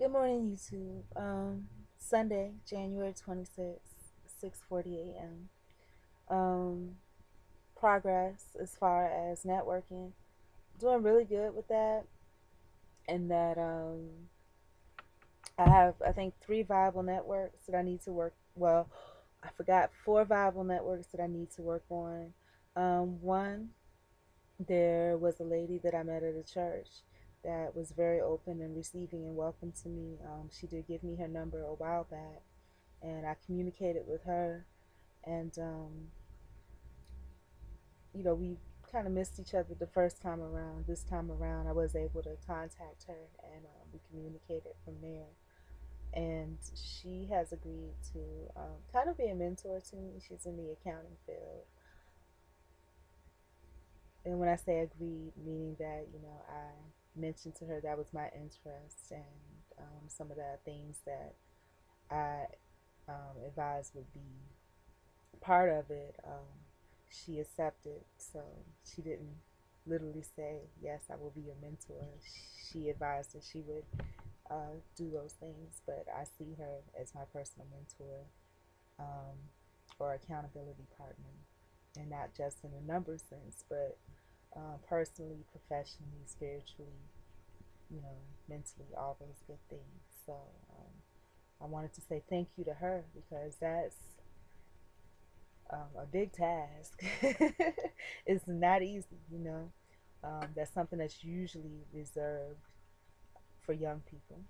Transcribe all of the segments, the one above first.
Good morning, YouTube. Sunday, January 26th, 6:40 a.m. Progress as far as networking. Doing really good with that. And that I have, I think, three viable networks that I need to work. Well, I forgot four viable networks that I need to work on. One, there was a lady that I met at a church that was very open and receiving and welcome to me. She did give me her number a while back, and I communicated with her, and we kind of missed each other the first time around. This time around, I was able to contact her, and we communicated from there. And she has agreed to kind of be a mentor to me. She's in the accounting field, and when I say agreed, meaning that I mentioned to her that was my interest, and some of the things that I advised would be part of it, she accepted. So she didn't literally say, "Yes, I will be your mentor." She advised that she would do those things, but I see her as my personal mentor, um, or accountability partner, and not just in a number sense, but personally, professionally, spiritually, mentally, all those good things. So I wanted to say thank you to her because that's a big task. It's not easy. That's something that's usually reserved for young people.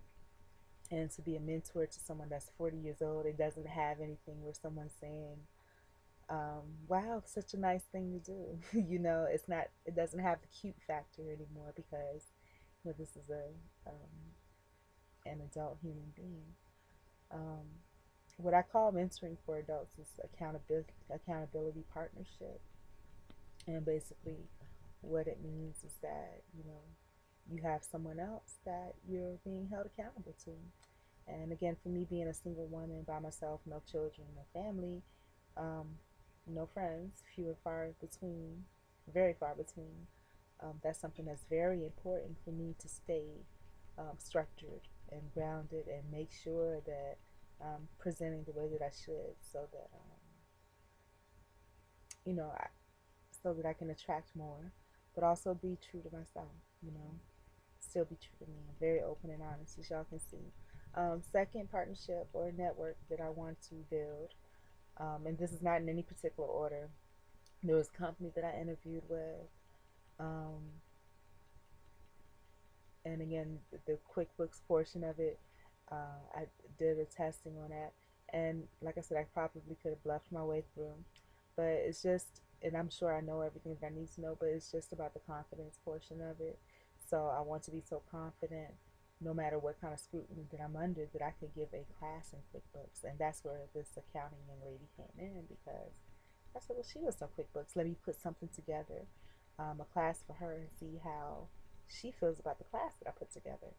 And to be a mentor to someone that's 40 years old, it doesn't have anything where someone's saying, wow, such a nice thing to do. It's not, it doesn't have the cute factor anymore because this is an adult human being. Um, what I call mentoring for adults is accountability partnership. And basically, what it means is that, you have someone else that you're being held accountable to. And again, for me being a single woman by myself, no children, no family, um, no friends, few and far between, very far between, that's something that's very important for me to stay structured and grounded and make sure that I'm presenting the way that I should so that, you know, I, so that I can attract more, but also be true to myself, still be true to me. I'm very open and honest, as y'all can see. Second partnership or network that I want to build, and this is not in any particular order. There was a company that I interviewed with, um, and again, the QuickBooks portion of it, I did a testing on that, and like I said, I probably could have bluffed my way through, but it's just, and I'm sure I know everything that I need to know, but it's just about the confidence portion of it. So I want to be so confident, no matter what kind of scrutiny that I'm under, that I could give a class in QuickBooks, and that's where this accounting young lady came in because I said, well, she was on QuickBooks. Let me put something together, a class for her, and see how she feels about the class that I put together.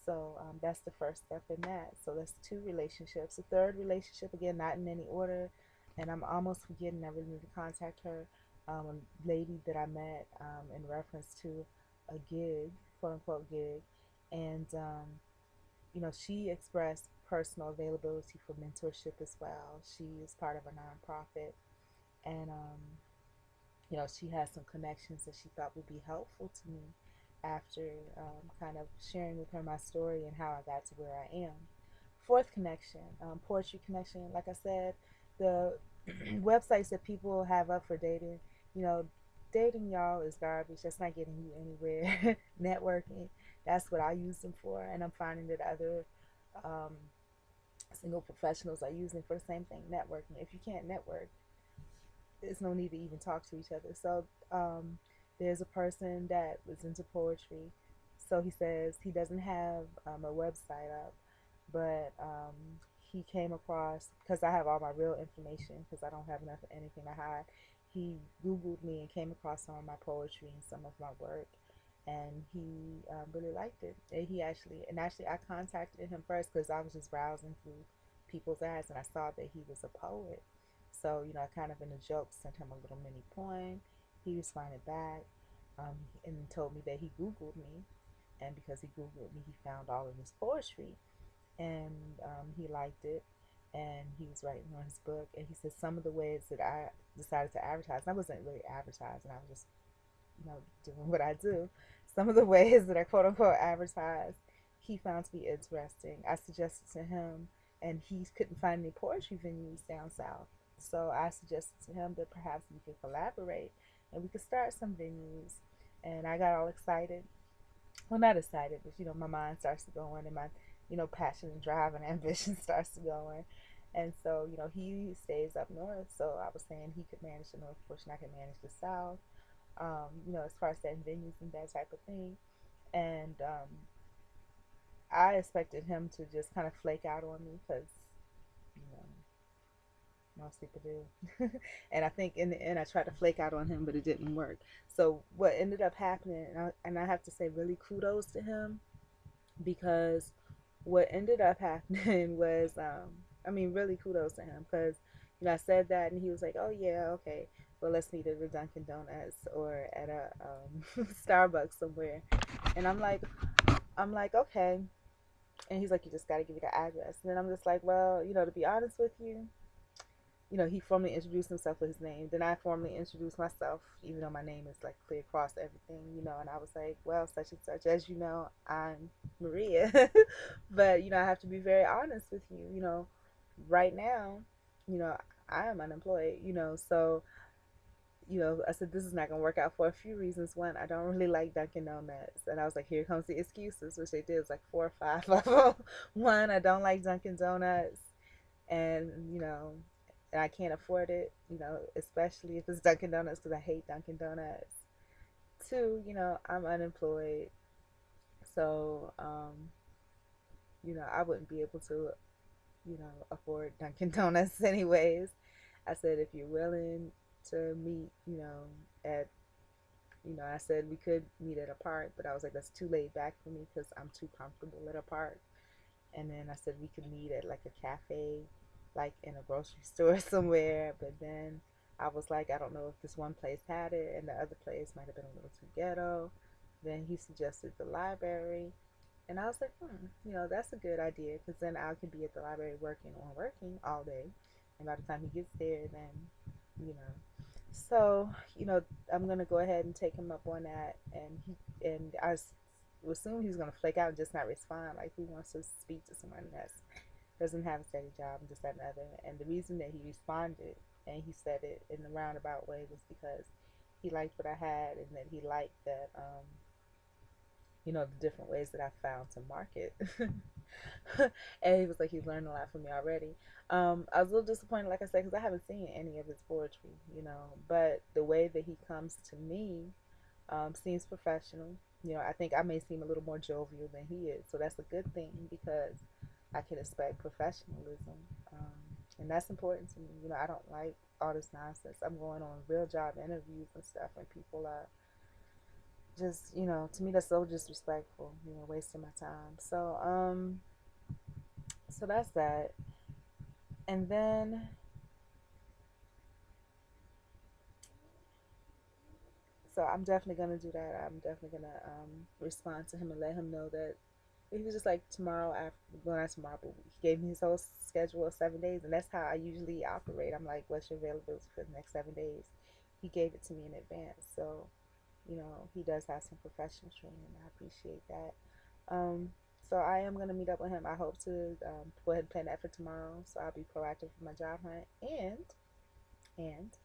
So that's the first step in that. So that's two relationships. The third relationship, again, not in any order, and I'm almost forgetting. I really need to contact her. A lady that I met in reference to a gig, quote unquote gig, and she expressed personal availability for mentorship as well. She is part of a nonprofit, and she has some connections that she thought would be helpful to me after kind of sharing with her my story and how I got to where I am. Fourth connection, poetry connection. Like I said, the websites that people have up for dating, you know, dating y'all is garbage. That's not getting you anywhere. Networking, that's what I use them for, and I'm finding that other um, single professionals are using for the same thing, networking. If you can't network, there's no need to even talk to each other. So there's a person that was into poetry. So he says he doesn't have a website up, but he came across, because I have all my real information because I don't have enough anything to hide. He Googled me and came across some of my poetry and some of my work, and he really liked it. And actually, I contacted him first because I was just browsing through people's ads and I saw that he was a poet. So, I kind of in a joke sent him a little mini poem. He responded back and told me that he Googled me. and because he Googled me, he found all of his poetry, and he liked it, and he was writing on his book, and he said some of the ways that I decided to advertise, and I wasn't really advertising, I was just, doing what I do. Some of the ways that I quote unquote advertise, he found to be interesting. I suggested to him, and he couldn't find any poetry venues down south. So I suggested to him that perhaps we could collaborate and we could start some venues. And I got all excited. Well, not excited, but my mind starts to go on, and my, passion and drive and ambition starts to go on. And so, he stays up north. So I was saying he could manage the north portion, I could manage the south, as far as setting venues and that type of thing. And I expected him to just kind of flake out on me because, you know, most people do. And I think in the end, I tried to flake out on him, but it didn't work. So what ended up happening, and I have to say really kudos to him, because what ended up happening was, I mean, really kudos to him because, I said that and he was like, oh, yeah, okay, well, let's meet at a Dunkin' Donuts or at a Starbucks somewhere. And I'm like, okay. And he's like, you just got to give me the address. And then I'm just like, well, to be honest with you, he formally introduced himself with his name. Then I formally introduced myself, even though my name is like clear across everything, and I was like, well, such and such, as you know, I'm Maria. But, I have to be very honest with you, right now, you know, I am unemployed, so, I said, this is not going to work out for a few reasons. One, I don't really like Dunkin' Donuts. And I was like, here comes the excuses, which they did. It was like 4 or 5 of them. One, I don't like Dunkin' Donuts. And, and I can't afford it, especially if it's Dunkin' Donuts because I hate Dunkin' Donuts. Two, I'm unemployed. So, I wouldn't be able to, afford Dunkin' Donuts anyways. I said, if you're willing to meet, at, I said we could meet at a park, but I was like, that's too laid back for me because I'm too comfortable at a park. And then I said we could meet at like a cafe, like in a grocery store somewhere. But then I was like, I don't know if this one place had it, and the other place might have been a little too ghetto. Then he suggested the library, and I was like, that's a good idea because then I could be at the library working all day, and by the time he gets there, then you know. So I'm gonna go ahead and take him up on that, and I assume he's gonna flake out and just not respond. Like, who wants to speak to someone that doesn't have a steady job and just that and other? And the reason that he responded and he said it in a roundabout way was because he liked what I had, and that he liked that the different ways that I found to market. And he was like, he's learned a lot from me already. I was a little disappointed, like I said, because I haven't seen any of his poetry, but the way that he comes to me seems professional. I think I may seem a little more jovial than he is, so that's a good thing because I can expect professionalism, and that's important to me. I don't like all this nonsense. I'm going on real job interviews and stuff, and people are just, to me that's so disrespectful. Wasting my time. So that's that, and then so I'm definitely gonna do that. I'm definitely gonna respond to him and let him know that he was just like tomorrow after, well, not tomorrow, but he gave me his whole schedule of 7 days, and that's how I usually operate. I'm like, what's your availability for the next 7 days? He gave it to me in advance, so he does have some professional training. I appreciate that. Um, so I am gonna meet up with him. I hope to go ahead and plan that for tomorrow. So I'll be proactive for my job hunt, and and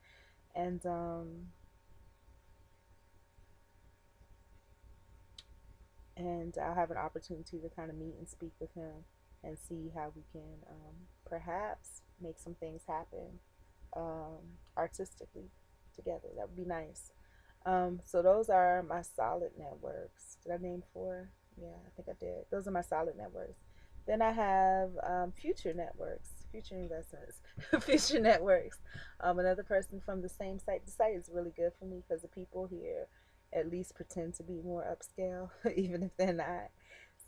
and I'll have an opportunity to kind of meet and speak with him and see how we can perhaps make some things happen artistically together. That would be nice. So those are my solid networks. Did I name four? Yeah, I think I did. Those are my solid networks. Then I have future networks, future investments, future networks. Another person from the same site. The site is really good for me because the people here at least pretend to be more upscale, even if they're not.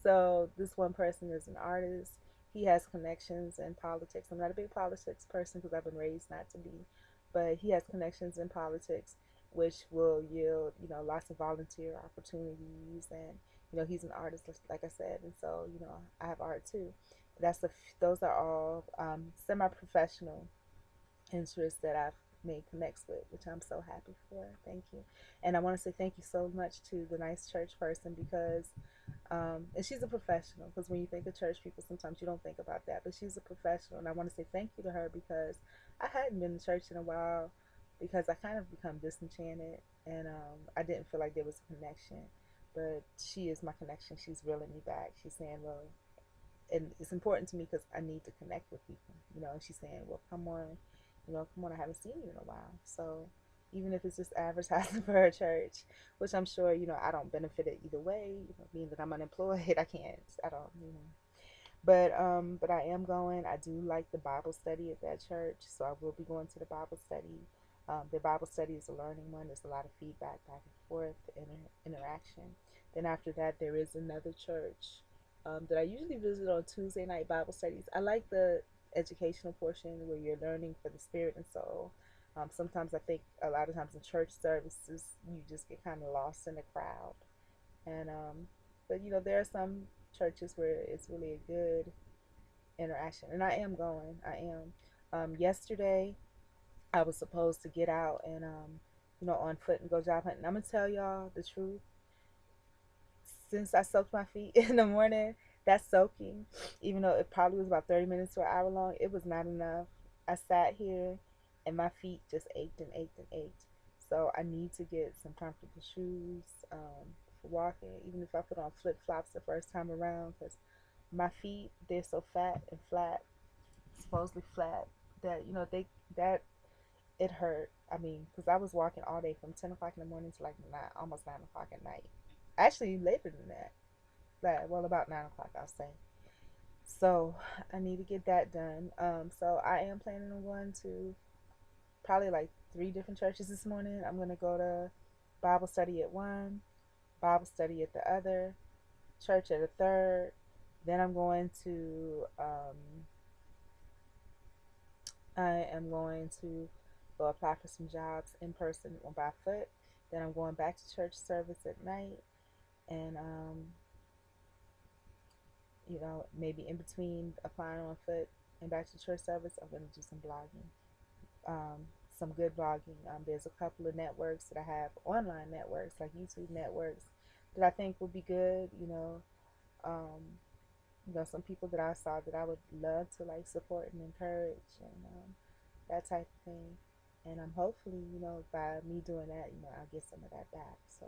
So this one person is an artist. He has connections in politics. I'm not a big politics person because I've been raised not to be, but he has connections in politics, which will yield, lots of volunteer opportunities, and He's an artist, like I said, and so I have art too. Those are all semi-professional interests that I've made connects with, which I'm so happy for. Thank you. And I want to say thank you so much to the nice church person because, and she's a professional, because when you think of church people, sometimes you don't think about that, but she's a professional. And I want to say thank you to her because I hadn't been to church in a while because I kind of become disenchanted and I didn't feel like there was a connection. But she is my connection. She's reeling me back. She's saying, well, and it's important to me because I need to connect with people, And she's saying, "Well, come on, come on. I haven't seen you in a while." So even if it's just advertising for her church, which I'm sure I don't benefit it either way. Being that I'm unemployed, I can't. I don't. But I am going. I do like the Bible study at that church, so I will be going to the Bible study. The Bible study is a learning one. There's a lot of feedback back and forth, interaction. Then after that, there is another church that I usually visit on Tuesday night Bible studies. I like the educational portion where you're learning for the spirit and soul. Sometimes I think a lot of times in church services, you just get kind of lost in the crowd. And but there are some churches where it's really a good interaction, and I am going. I am. Yesterday, I was supposed to get out and on foot and go job hunting. I'm gonna tell y'all the truth. Since I soaked my feet in the morning, that soaking, even though it probably was about 30 minutes to an hour long, it was not enough. I sat here and my feet just ached and ached and ached. So I need to get some comfortable shoes for walking, even if I put on flip flops the first time around, because my feet, they're so fat and flat, supposedly flat, that that it hurt. I mean, because I was walking all day from 10 o'clock in the morning to like almost 9 o'clock at night. Actually, later than that. Well, about 9 o'clock, I'll say. So I need to get that done. So I am planning on going to probably like 3 different churches this morning. I'm gonna go to Bible study at one, Bible study at the other, church at a third. Then I am going to go apply for some jobs in person or by foot. Then I'm going back to church service at night, and maybe in between applying on foot and back to church service, I'm going to do some blogging, some good blogging. There's a couple of networks that I have, online networks like YouTube networks, that I think will be good. Some people that I saw that I would love to like support and encourage, and that type of thing. And hopefully, by me doing that, I'll get some of that back. So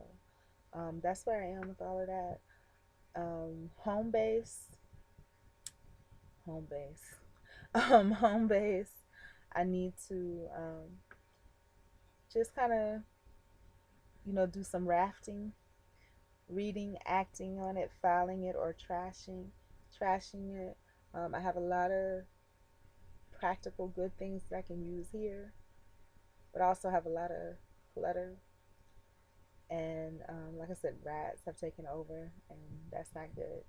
that's where I am with all of that. Home base, home base, home base. I need to just kind of, do some rafting, reading, acting on it, filing it, or trashing it. I have a lot of practical good things that I can use here, but I also have a lot of clutter. And like I said, rats have taken over, and that's not good.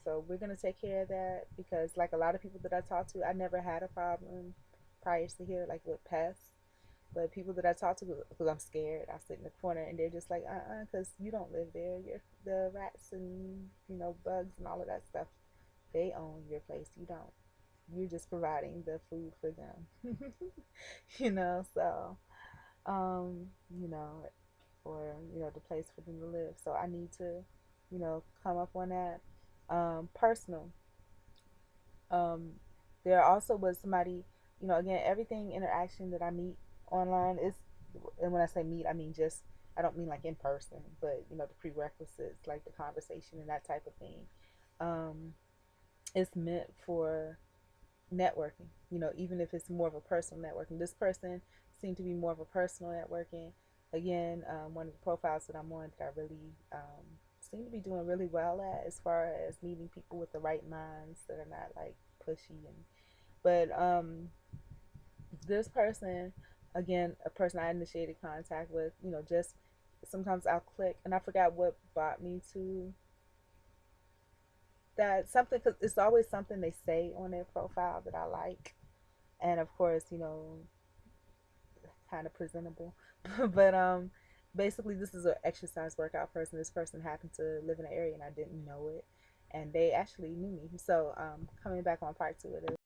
So we're gonna take care of that because, like a lot of people that I talk to, I never had a problem prior to here, like with pests. But people that I talk to, because I'm scared, I sit in the corner and they're just like, because you don't live there. You're the rats and bugs and all of that stuff. They own your place. You don't. You're just providing the food for them. So you know, or the place for them to live. So I need to, come up on that. Personal. Um, there also was somebody, again, everything interaction that I meet online is, and when I say meet, I mean just, I don't mean like in person, but the prerequisites, like the conversation and that type of thing. Um, it's meant for networking, even if it's more of a personal networking. This person seemed to be more of a personal networking. Again, one of the profiles that I'm on that I really seem to be doing really well at, as far as meeting people with the right minds that are not like pushy. But this person, again, a person I initiated contact with, just sometimes I'll click, and I forgot what brought me to that something, because it's always something they say on their profile that I like, and of course, kind of presentable. But basically this is an exercise workout person. This person happened to live in the area and I didn't know it, and they actually knew me. So coming back on part two of this.